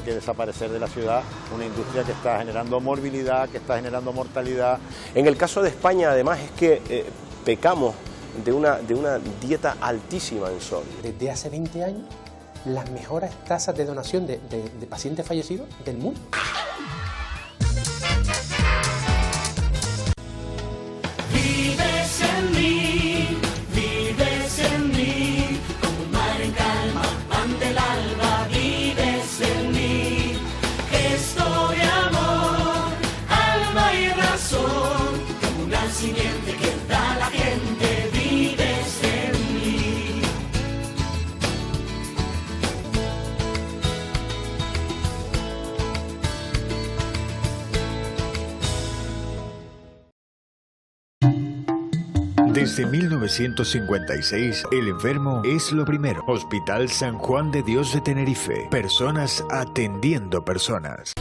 que desaparecer de la ciudad una industria que está generando morbilidad, que está generando mortalidad. En el caso de España, además, es que pecamos de una dieta altísima en sodio. Desde hace 20 años, las mejores tasas de donación de pacientes fallecidos del mundo. Vives en mí, como un mar en calma, pan del alba, vives en mí. Gesto de amor, alma y razón, como una simiente que da la gente, vives en mí. Desde 1956, el enfermo es lo primero. Hospital San Juan de Dios de Tenerife. Personas atendiendo personas.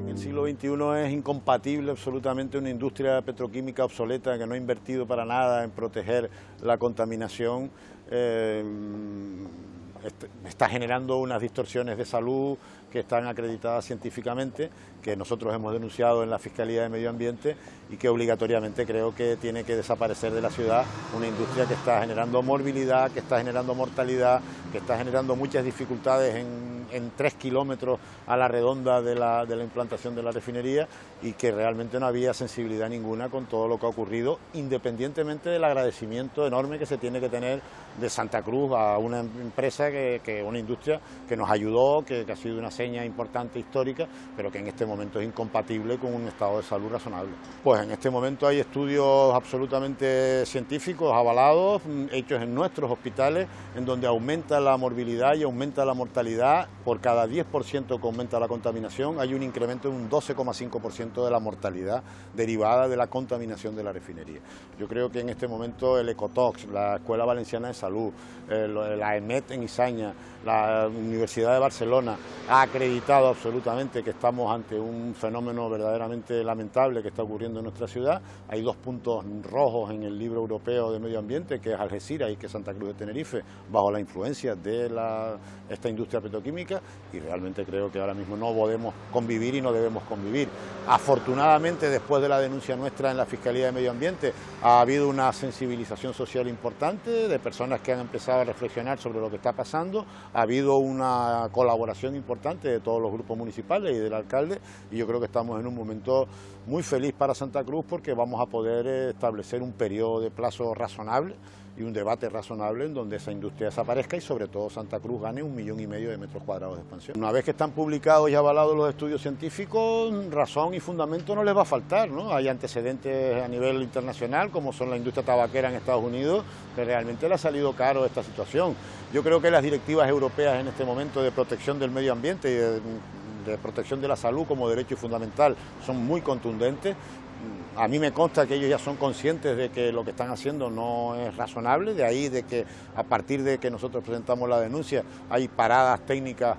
En el siglo XXI es incompatible absolutamente una industria petroquímica obsoleta que no ha invertido para nada en proteger la contaminación. Está generando unas distorsiones de salud que están acreditadas científicamente, que nosotros hemos denunciado en la Fiscalía de Medio Ambiente y que obligatoriamente creo que tiene que desaparecer de la ciudad una industria que está generando morbilidad, que está generando mortalidad, que está generando muchas dificultades en 3 kilómetros a la redonda de la implantación de la refinería y que realmente no había sensibilidad ninguna con todo lo que ha ocurrido, independientemente del agradecimiento enorme que se tiene que tener de Santa Cruz a una empresa, una industria que nos ayudó, que ha sido una seña importante histórica, pero que en este momento es incompatible con un estado de salud razonable. Pues en este momento hay estudios absolutamente científicos, avalados, hechos en nuestros hospitales, en donde aumenta la morbilidad y aumenta la mortalidad. Por cada 10% que aumenta la contaminación, hay un incremento de un 12,5% de la mortalidad derivada de la contaminación de la refinería. Yo creo que en este momento el Ecotox, la Escuela Valenciana de Salud, la EMET en Izaña, la Universidad de Barcelona, ha acreditado absolutamente que estamos ante un fenómeno verdaderamente lamentable que está ocurriendo en nuestra ciudad. Hay 2 puntos rojos en el libro europeo de medio ambiente, que es Algeciras y que es Santa Cruz de Tenerife, bajo la influencia de esta industria petroquímica, y realmente creo que ahora mismo no podemos convivir y no debemos convivir. Afortunadamente, después de la denuncia nuestra en la Fiscalía de Medio Ambiente, ha habido una sensibilización social importante de personas que han empezado a reflexionar sobre lo que está pasando. Ha habido una colaboración importante de todos los grupos municipales y del alcalde, y yo creo que estamos en un momento muy feliz para Santa Cruz, porque vamos a poder establecer un periodo de plazo razonable y un debate razonable en donde esa industria desaparezca y sobre todo Santa Cruz gane 1,5 millones de metros cuadrados de expansión. Una vez que están publicados y avalados los estudios científicos, razón y fundamento no les va a faltar, ¿no? Hay antecedentes a nivel internacional, como son la industria tabaquera en Estados Unidos, que realmente le ha salido caro esta situación. Yo creo que las directivas europeas en este momento de protección del medio ambiente y de protección de la salud como derecho fundamental son muy contundentes. A mí me consta que ellos ya son conscientes de que lo que están haciendo no es razonable, de ahí de que a partir de que nosotros presentamos la denuncia hay paradas técnicas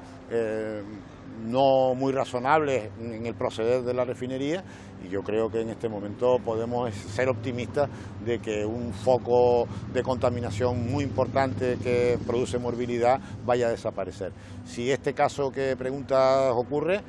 no muy razonables en el proceder de la refinería, y yo creo que en este momento podemos ser optimistas de que un foco de contaminación muy importante que produce morbilidad vaya a desaparecer. Si este caso que preguntas ocurre,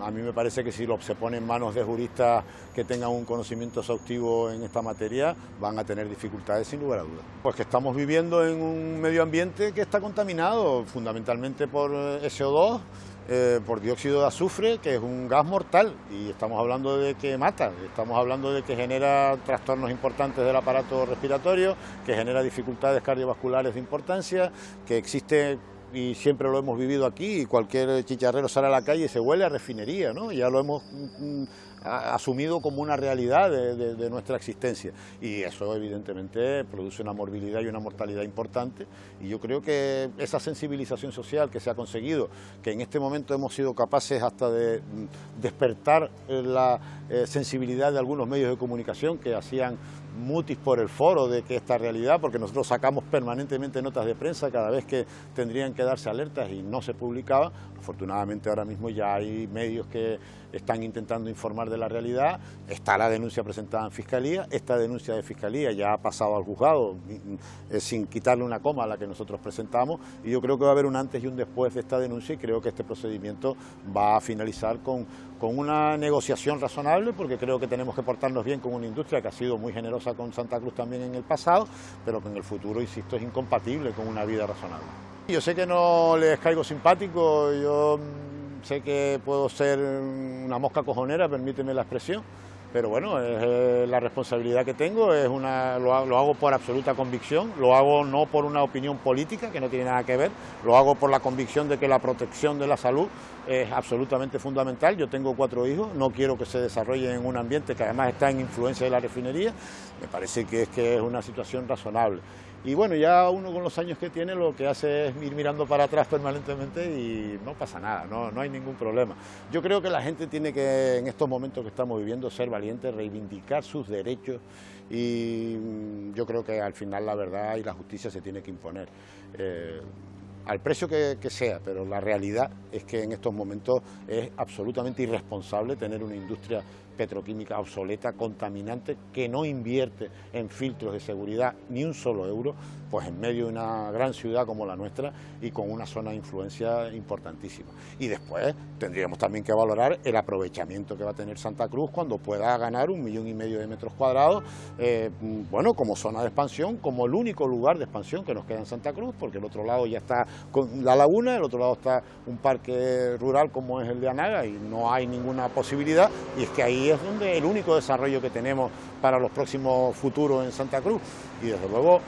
a mí me parece que si se pone en manos de juristas que tengan un conocimiento exhaustivo en esta materia, van a tener dificultades sin lugar a dudas. Pues que estamos viviendo en un medio ambiente que está contaminado fundamentalmente por SO2, por dióxido de azufre, que es un gas mortal, y estamos hablando de que mata, estamos hablando de que genera trastornos importantes del aparato respiratorio, que genera dificultades cardiovasculares de importancia, que existe, y siempre lo hemos vivido aquí, y cualquier chicharrero sale a la calle y se huele a refinería, ¿no? Ya lo hemos asumido como una realidad de nuestra existencia, y eso evidentemente produce una morbilidad y una mortalidad importante, y yo creo que esa sensibilización social que se ha conseguido, que en este momento hemos sido capaces hasta de despertar la sensibilidad de algunos medios de comunicación que hacían mutis por el foro de que esta realidad, porque nosotros sacamos permanentemente notas de prensa cada vez que tendrían que darse alertas y no se publicaba. Afortunadamente ahora mismo ya hay medios que están intentando informar de la realidad. Está la denuncia presentada en Fiscalía, esta denuncia de Fiscalía ya ha pasado al juzgado sin quitarle una coma a la que nosotros presentamos, y yo creo que va a haber un antes y un después de esta denuncia, y creo que este procedimiento va a finalizar con una negociación razonable, porque creo que tenemos que portarnos bien con una industria que ha sido muy generosa con Santa Cruz también en el pasado, pero que en el futuro, insisto, es incompatible con una vida razonable. Yo sé que no les caigo simpático, yo sé que puedo ser una mosca cojonera, permíteme la expresión, pero bueno, es la responsabilidad que tengo, lo hago por absoluta convicción, lo hago no por una opinión política, que no tiene nada que ver, lo hago por la convicción de que la protección de la salud es absolutamente fundamental. Yo tengo 4 hijos, no quiero que se desarrollen en un ambiente que además está en influencia de la refinería, me parece que es una situación razonable. Y bueno, ya uno con los años que tiene lo que hace es ir mirando para atrás permanentemente y no pasa nada, no hay ningún problema. Yo creo que la gente tiene que, en estos momentos que estamos viviendo, ser valiente, reivindicar sus derechos, y yo creo que al final la verdad y la justicia se tiene que imponer. Al precio que sea, pero la realidad es que en estos momentos es absolutamente irresponsable tener una industria petroquímica obsoleta, contaminante, que no invierte en filtros de seguridad ni un solo euro, pues en medio de una gran ciudad como la nuestra y con una zona de influencia importantísima. Y después tendríamos también que valorar el aprovechamiento que va a tener Santa Cruz cuando pueda ganar 1,5 millones de metros cuadrados, bueno, como zona de expansión, como el único lugar de expansión que nos queda en Santa Cruz, porque el otro lado ya está con la laguna, el otro lado está un parque rural como es el de Anaga y no hay ninguna posibilidad, y es que ahí es donde el único desarrollo que tenemos para los próximos futuros en Santa Cruz. Y desde luego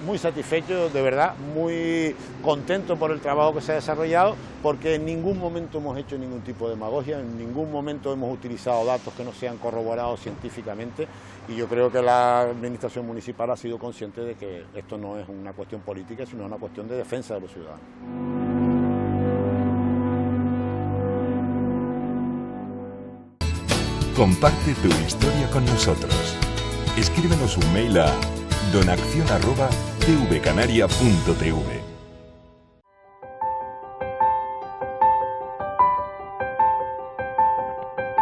muy satisfecho, de verdad, muy contento por el trabajo que se ha desarrollado, porque en ningún momento hemos hecho ningún tipo de demagogia, en ningún momento hemos utilizado datos que no sean corroborados científicamente, y yo creo que la administración municipal ha sido consciente de que esto no es una cuestión política, sino una cuestión de defensa de los ciudadanos. Comparte tu historia con nosotros. Escríbenos un mail a donaccion@tvcanaria.tv.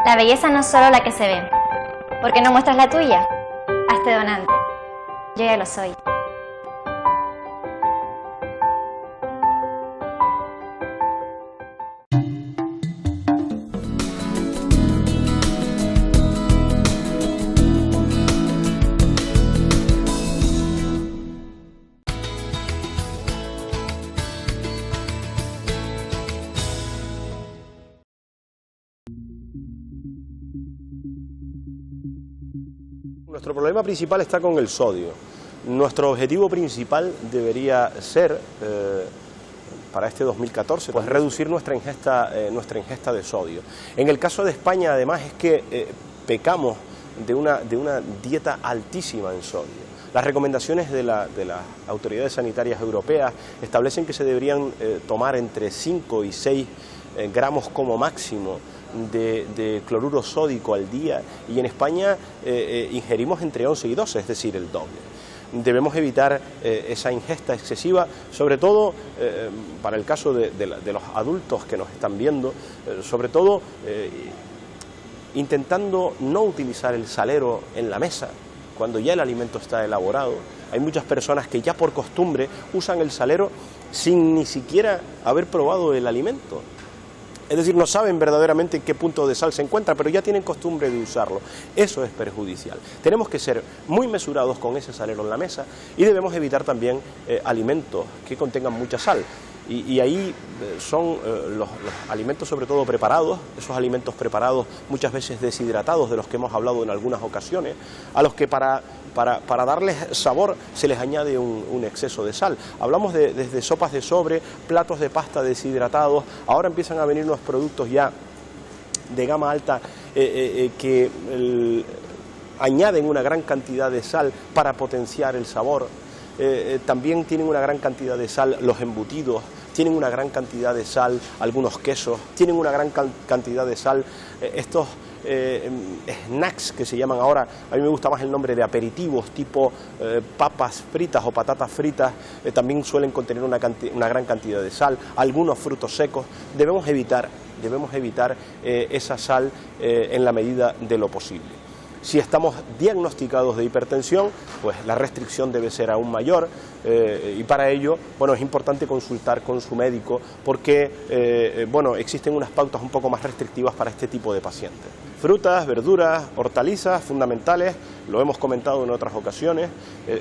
La belleza no es solo la que se ve. ¿Por qué no muestras la tuya? Hazte donante. Yo ya lo soy. Nuestro problema principal está con el sodio. Nuestro objetivo principal debería ser, para este 2014, pues reducir nuestra ingesta de sodio. En el caso de España, además, es que pecamos de una dieta altísima en sodio. Las recomendaciones de las autoridades sanitarias europeas establecen que se deberían tomar entre 5 y 6 gramos como máximo de cloruro sódico al día, y en España ingerimos entre 11 y 12, es decir, el doble. Debemos evitar esa ingesta excesiva, sobre todo para el caso de los adultos que nos están viendo, sobre todo intentando no utilizar el salero en la mesa cuando ya el alimento está elaborado. Hay muchas personas que ya por costumbre usan el salero sin ni siquiera haber probado el alimento. Es decir, no saben verdaderamente en qué punto de sal se encuentra, pero ya tienen costumbre de usarlo. Eso es perjudicial. Tenemos que ser muy mesurados con ese salero en la mesa, y debemos evitar también alimentos que contengan mucha sal. Y ahí son los alimentos sobre todo preparados, esos alimentos preparados muchas veces deshidratados, de los que hemos hablado en algunas ocasiones, a los que para darles sabor se les añade un exceso de sal. Hablamos desde sopas de sobre, platos de pasta deshidratados, ahora empiezan a venir unos productos ya de gama alta que añaden una gran cantidad de sal para potenciar el sabor. También tienen una gran cantidad de sal los embutidos, tienen una gran cantidad de sal algunos quesos, tienen una gran cantidad de sal estos snacks que se llaman ahora, a mí me gusta más el nombre de aperitivos, tipo papas fritas o patatas fritas, también suelen contener una gran cantidad de sal, algunos frutos secos. Debemos evitar esa sal en la medida de lo posible. Si estamos diagnosticados de hipertensión, pues la restricción debe ser aún mayor y para ello, bueno, es importante consultar con su médico porque, bueno, existen unas pautas un poco más restrictivas para este tipo de pacientes. Frutas, verduras, hortalizas fundamentales, lo hemos comentado en otras ocasiones,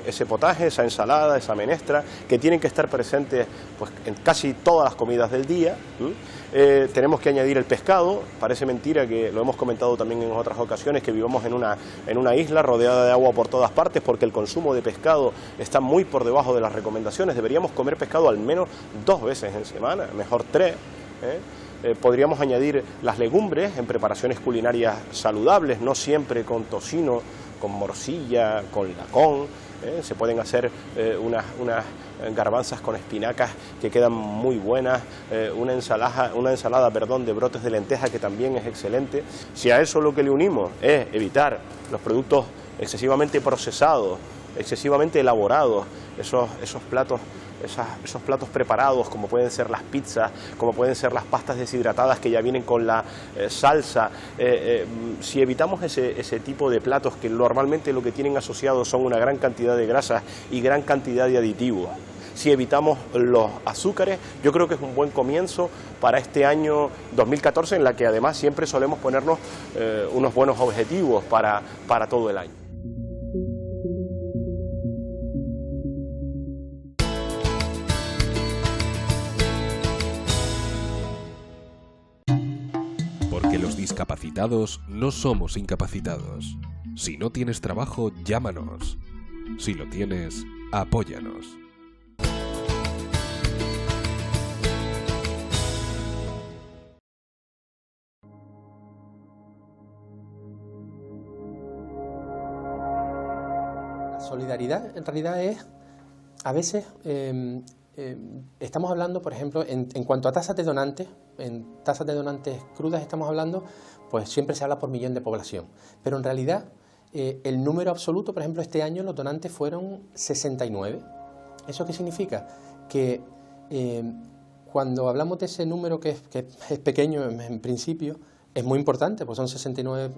ese potaje, esa ensalada, esa menestra, que tienen que estar presentes pues, en casi todas las comidas del día. Tenemos que añadir el pescado, parece mentira que lo hemos comentado también en otras ocasiones, que vivamos en una isla rodeada de agua por todas partes porque el consumo de pescado está muy por debajo de las recomendaciones. Deberíamos comer pescado al menos 2 veces en semana, mejor 3. Podríamos añadir las legumbres en preparaciones culinarias saludables, no siempre con tocino, con morcilla, con lacón. Se pueden hacer unas garbanzas con espinacas que quedan muy buenas, una ensalada de brotes de lenteja que también es excelente. Si a eso lo que le unimos es evitar los productos excesivamente procesados, excesivamente elaborados, esos platos preparados, como pueden ser las pizzas, como pueden ser las pastas deshidratadas que ya vienen con la salsa. Si evitamos ese tipo de platos que normalmente lo que tienen asociados son una gran cantidad de grasas y gran cantidad de aditivos, si evitamos los azúcares, yo creo que es un buen comienzo para este año 2014, en la que además siempre solemos ponernos unos buenos objetivos para todo el año. Porque los discapacitados no somos incapacitados. Si no tienes trabajo, llámanos. Si lo tienes, apóyanos. La solidaridad en realidad es, a veces, estamos hablando, por ejemplo, en cuanto a tasas de donantes, en tasas de donantes crudas estamos hablando, pues siempre se habla por millón de población, pero en realidad el número absoluto, por ejemplo, este año los donantes fueron 69. ¿Eso qué significa? Que cuando hablamos de ese número que es pequeño en principio, es muy importante, pues son 69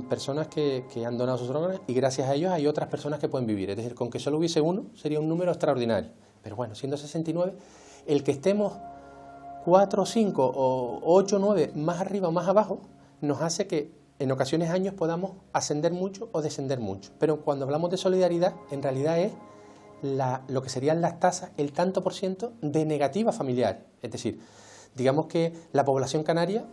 personas que han donado sus órganos y gracias a ellos hay otras personas que pueden vivir. Es decir, con que solo hubiese uno sería un número extraordinario. Pero bueno, siendo 69, el que estemos 4, 5 o 8, 9 más arriba o más abajo nos hace que en ocasiones años podamos ascender mucho o descender mucho. Pero cuando hablamos de solidaridad, en realidad es lo que serían las tasas, el tanto por ciento de negativa familiar. Es decir, digamos que la población canaria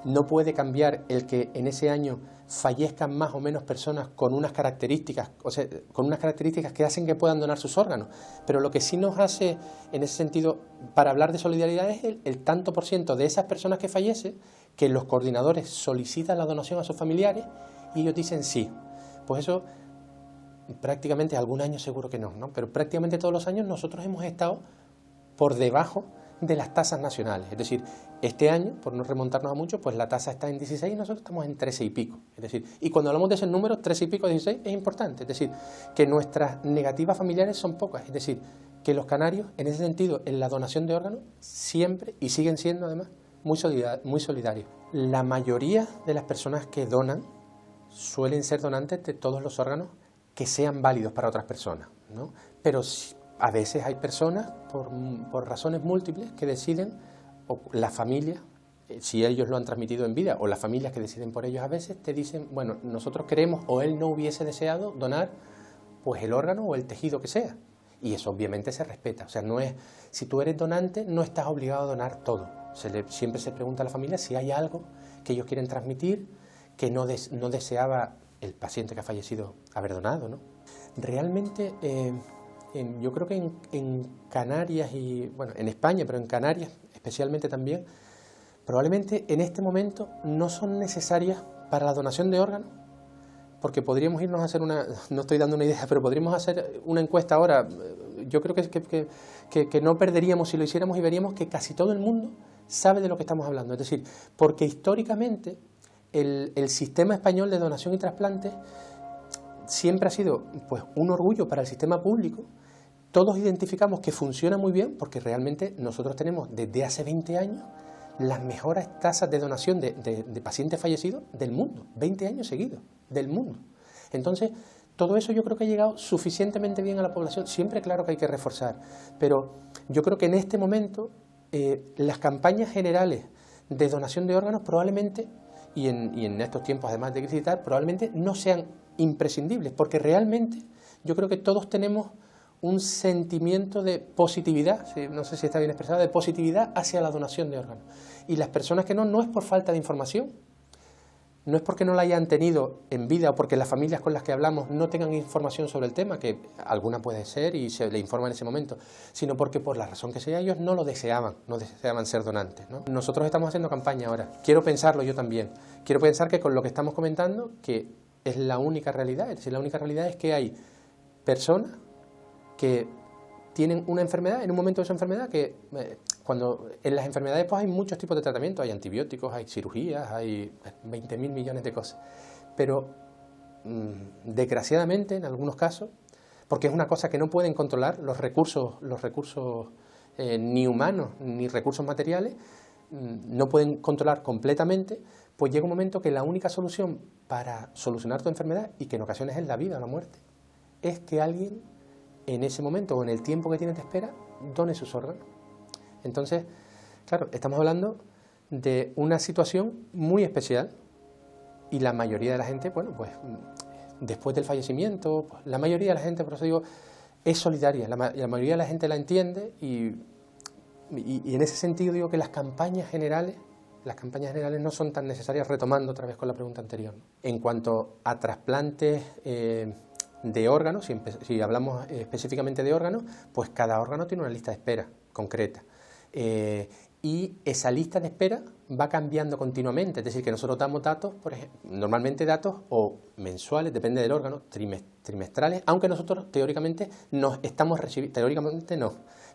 no puede cambiar el que en ese año fallezcan más o menos personas con unas características, o sea, con unas características que hacen que puedan donar sus órganos. Pero lo que sí nos hace, en ese sentido, para hablar de solidaridad es el tanto por ciento de esas personas que fallecen, que los coordinadores solicitan la donación a sus familiares y ellos dicen sí. Pues eso, prácticamente, algún año seguro que no, pero prácticamente todos los años nosotros hemos estado por debajo de las tasas nacionales. Es decir, este año, por no remontarnos a mucho, pues la tasa está en 16 y nosotros estamos en 13 y pico. Es decir, y cuando hablamos de esos números, 13 y pico, 16, es importante. Es decir, que nuestras negativas familiares son pocas. Es decir, que los canarios, en ese sentido, en la donación de órganos, siempre, y siguen siendo además, muy solidarios. La mayoría de las personas que donan suelen ser donantes de todos los órganos que sean válidos para otras personas, ¿no? Pero a veces hay personas, por razones múltiples, que deciden, o la familia, si ellos lo han transmitido en vida, o las familias que deciden por ellos a veces, te dicen, bueno, nosotros queremos, o él no hubiese deseado donar pues el órgano o el tejido que sea. Y eso obviamente se respeta. O sea, no es, si tú eres donante, no estás obligado a donar todo. Siempre se pregunta a la familia si hay algo que ellos quieren transmitir que no deseaba el paciente que ha fallecido haber donado, ¿no? Realmente, yo creo que en Canarias y, bueno, en España, pero en Canarias especialmente también, probablemente en este momento no son necesarias para la donación de órganos, porque podríamos irnos a hacer no estoy dando una idea, pero podríamos hacer una encuesta ahora. Yo creo que no perderíamos si lo hiciéramos y veríamos que casi todo el mundo sabe de lo que estamos hablando. Es decir, porque históricamente el sistema español de donación y trasplante siempre ha sido pues, un orgullo para el sistema público. Todos identificamos que funciona muy bien porque realmente nosotros tenemos desde hace 20 años las mejores tasas de donación de pacientes fallecidos del mundo, 20 años seguidos, del mundo. Entonces, todo eso yo creo que ha llegado suficientemente bien a la población. Siempre claro que hay que reforzar, pero yo creo que en este momento las campañas generales de donación de órganos probablemente, y en estos tiempos además de crisis y tal, probablemente no sean imprescindibles, porque realmente yo creo que todos tenemos un sentimiento de positividad, no sé si está bien expresado, de positividad hacia la donación de órganos. Y las personas que no es por falta de información, no es porque no la hayan tenido en vida o porque las familias con las que hablamos no tengan información sobre el tema, que alguna puede ser y se le informa en ese momento, sino porque por la razón que sea ellos no lo deseaban, no deseaban ser donantes, ¿no? Nosotros estamos haciendo campaña ahora, quiero pensarlo yo también, quiero pensar que con lo que estamos comentando, que es la única realidad, es decir, la única realidad es que hay personas que tienen una enfermedad, en un momento de su enfermedad, que cuando en las enfermedades pues hay muchos tipos de tratamientos, hay antibióticos, hay cirugías, hay 20.000 millones de cosas, pero desgraciadamente en algunos casos, porque es una cosa que no pueden controlar los recursos ni humanos ni recursos materiales, no pueden controlar completamente, pues llega un momento que la única solución para solucionar tu enfermedad, y que en ocasiones es la vida o la muerte, es que alguien en ese momento o en el tiempo que tienes de espera done sus órganos. Entonces, claro, estamos hablando de una situación muy especial y la mayoría de la gente, bueno, pues después del fallecimiento, pues, la mayoría de la gente, por eso digo, es solidaria, la mayoría de la gente la entiende y en ese sentido digo que las campañas generales no son tan necesarias, retomando otra vez con la pregunta anterior, ¿no? En cuanto a trasplantes de órganos, si hablamos específicamente de órganos, pues cada órgano tiene una lista de espera concreta. Y esa lista de espera va cambiando continuamente, es decir, que nosotros damos datos, por ejemplo, normalmente datos o mensuales, depende del órgano, trimestrales, aunque nosotros teóricamente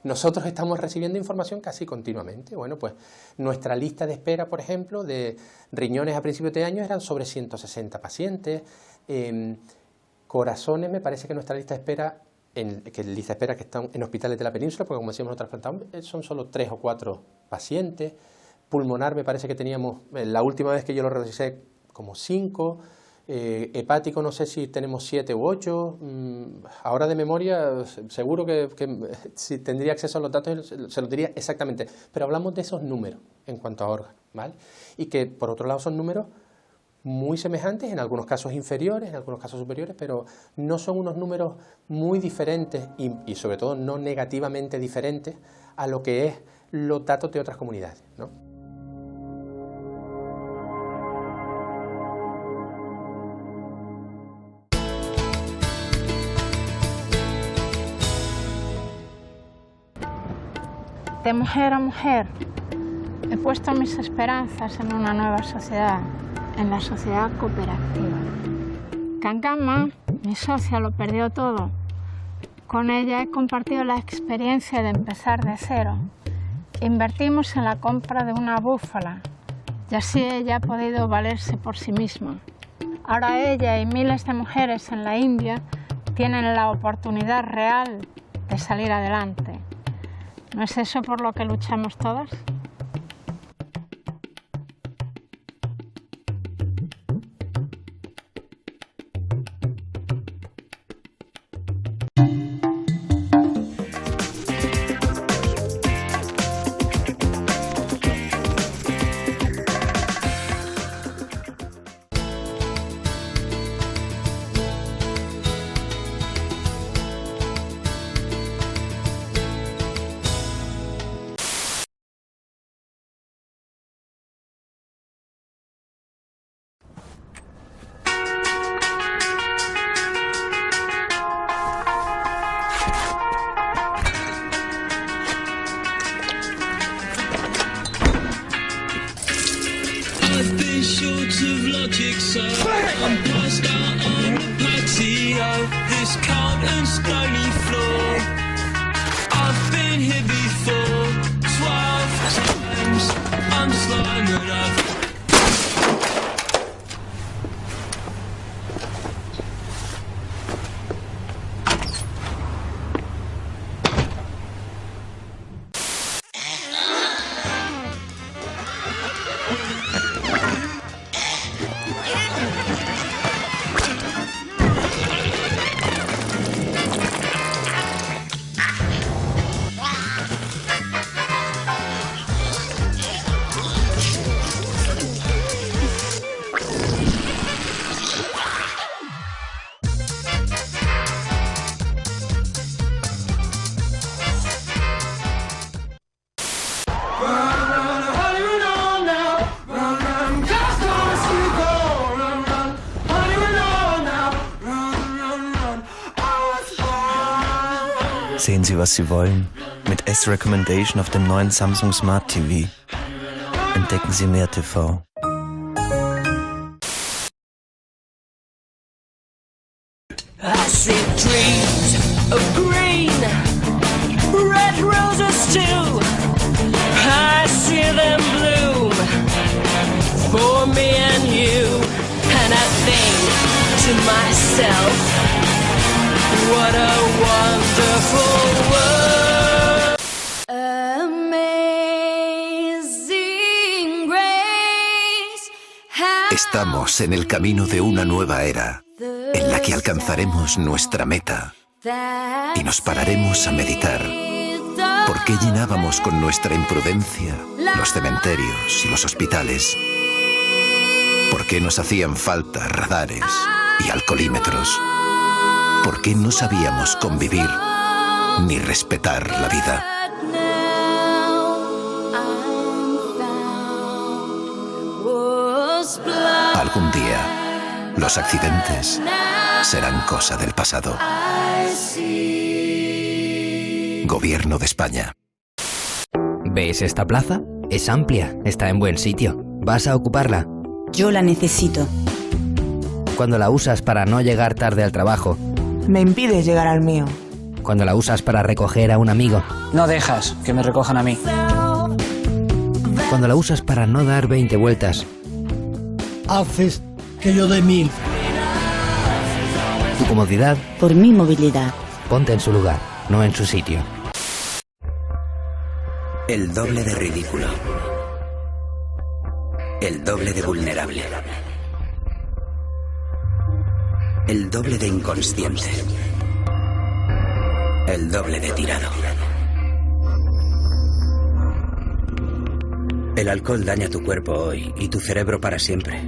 nosotros estamos recibiendo información casi continuamente. Bueno, pues nuestra lista de espera, por ejemplo, de riñones a principios de año eran sobre 160 pacientes, corazones, me parece que nuestra lista de espera, que están en hospitales de la península, porque como decíamos, los trasplantados son solo 3 o 4 pacientes. Pulmonar me parece que teníamos, la última vez que yo lo revisé, como 5. Hepático no sé si tenemos 7 u 8. Ahora de memoria, seguro que si tendría acceso a los datos se los diría exactamente. Pero hablamos de esos números en cuanto a órganos, ¿vale? Y que por otro lado son números muy semejantes, en algunos casos inferiores, en algunos casos superiores, pero no son unos números muy diferentes y sobre todo no negativamente diferentes a lo que es los datos de otras comunidades, ¿no? De mujer a mujer he puesto mis esperanzas en una nueva sociedad, en la sociedad cooperativa. Kangama, mi socia, lo perdió todo. Con ella he compartido la experiencia de empezar de cero. Invertimos en la compra de una búfala y así ella ha podido valerse por sí misma. Ahora ella y miles de mujeres en la India tienen la oportunidad real de salir adelante. ¿No es eso por lo que luchamos todas? Sehen Sie, was Sie wollen. Mit S-Recommendation auf dem neuen Samsung Smart TV. Entdecken Sie mehr TV. I see dreams of green, red roses too. I see them bloom for me and you. And I think to myself, what a wonderful world. Amazing grace. Estamos en el camino de una nueva era, en la que alcanzaremos nuestra meta y nos pararemos a meditar. ¿Por qué llenábamos con nuestra imprudencia los cementerios y los hospitales? ¿Por qué nos hacían falta radares y alcoholímetros? ¿Por qué no sabíamos convivir ni respetar la vida? Algún día, los accidentes serán cosa del pasado. Gobierno de España. ¿Ves esta plaza? Es amplia, está en buen sitio. ¿Vas a ocuparla? Yo la necesito. Cuando la usas para no llegar tarde al trabajo. Me impides llegar al mío. Cuando la usas para recoger a un amigo. No dejas que me recojan a mí. Cuando la usas para no dar 20 vueltas. Haces que yo dé 1000. Tu comodidad. Por mi movilidad. Ponte en su lugar, no en su sitio. El doble de ridículo. El doble de vulnerable. El doble de inconsciente. El doble de tirado. El alcohol daña tu cuerpo hoy y tu cerebro para siempre.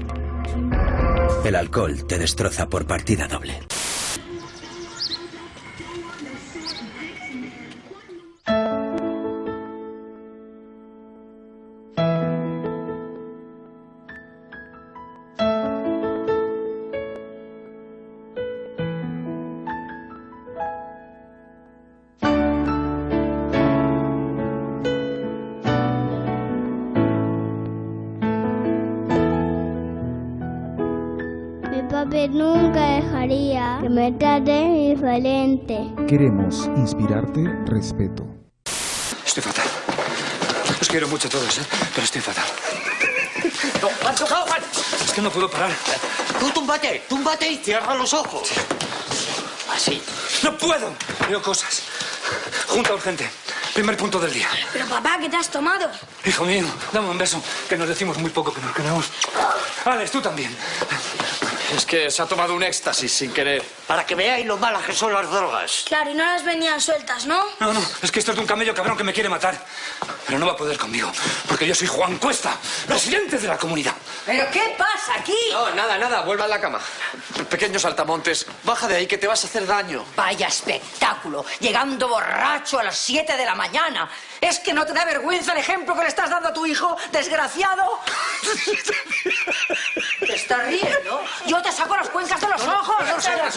El alcohol te destroza por partida doble. Papi nunca dejaría que me traten diferente. Queremos inspirarte respeto. Estoy fatal. Os quiero mucho a todos, pero estoy fatal. ¡No, Juan! Es que no puedo parar. Tú túmbate y cierra los ojos. Sí. Así. ¡No puedo! Veo cosas. Junta urgente. Primer punto del día. Pero papá, ¿qué te has tomado? Hijo mío, dame un beso, que nos decimos muy poco, que nos queremos. Alex, tú también. Es que se ha tomado un éxtasis sin querer. Para que veáis lo malas que son las drogas. Claro, y no las venían sueltas, ¿no? No, es que esto es de un camello cabrón que me quiere matar. Pero no va a poder conmigo, porque yo soy Juan Cuesta, presidente de la comunidad. ¿Pero qué pasa aquí? No, nada, vuelva a la cama. Pequeño saltamontes, baja de ahí que te vas a hacer daño. Vaya espectáculo, llegando borracho a las 7 de la mañana. ¿Es que no te da vergüenza el ejemplo que le estás dando a tu hijo, desgraciado? ¿Te estás riendo? Yo te saco las cuencas de los ojos, no seas